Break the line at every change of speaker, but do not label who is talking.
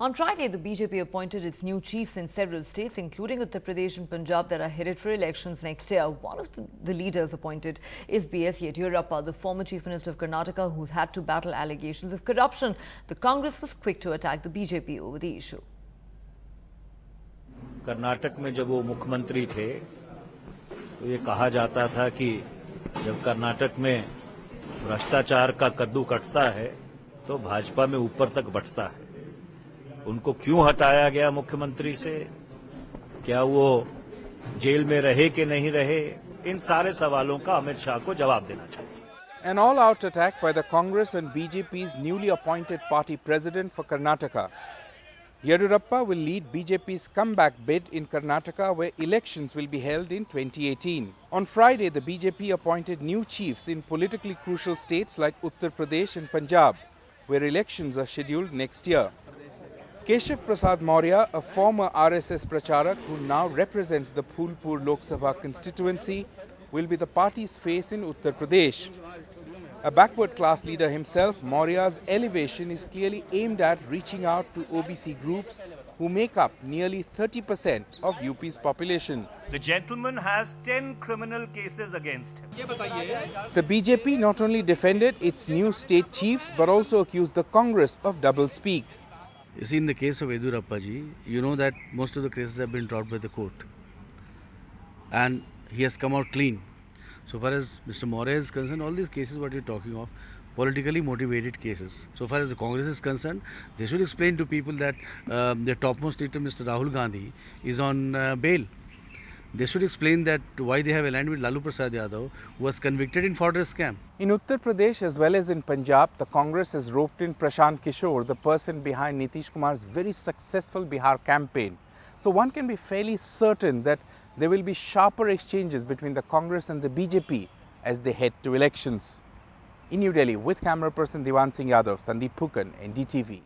On Friday, the BJP appointed its new chiefs in several states, including Uttar Pradesh and Punjab, that are headed for elections next year. One of the leaders appointed is B.S. Yediyurappa, the former Chief Minister of Karnataka, who's had to battle allegations of corruption. The Congress was quick to attack the BJP over the issue.
Karnataka में जब वो मुख्यमंत्री थे तो ये कहा जाता था कि जब कर्नाटक में भ्रष्टाचार का कद्दू कटता है तो भाजपा में ऊपर तक बंटता है। उनको क्यों हटाया गया मुख्यमंत्री से, क्या वो जेल में रहे कि नहीं रहे, इन सारे सवालों का अमित शाह को जवाब देना चाहिए।
An all-out attack by the Congress and BJP's newly appointed party president for Karnataka. Yediyurappa will lead BJP's comeback bid in Karnataka, where elections will be held in 2018. On Friday, the BJP appointed new chiefs in politically crucial states like Uttar Pradesh and Punjab, where elections are scheduled next year. Keshav Prasad Maurya, a former RSS pracharak who now represents the Phulpur Lok Sabha constituency, will be the party's face in Uttar Pradesh. A backward class leader himself, Maurya's elevation is clearly aimed at reaching out to OBC groups who make up nearly 30% of UP's population.
The gentleman has 10 criminal cases against him.
The BJP not only defended its new state chiefs but also accused the Congress of double-speak.
You see, in the case of Yediyurappa ji, you know that most of the cases have been dropped by the court. And he has come out clean. So far as Mr. Maurya is concerned, all these cases what you're talking of, politically motivated cases. So far as the Congress is concerned, they should explain to people that their topmost leader, Mr. Rahul Gandhi, is on bail. They should explain that why they have aligned with Lalu Prasad Yadav, who was convicted in Forders scam.
In Uttar Pradesh as well as in Punjab, the Congress has roped in Prashant Kishore, the person behind Nitish Kumar's very successful Bihar campaign. So one can be fairly certain that there will be sharper exchanges between the Congress and the BJP as they head to elections. In New Delhi, with camera person Diwan Singh Yadav, Sandeep Phukan, NDTV.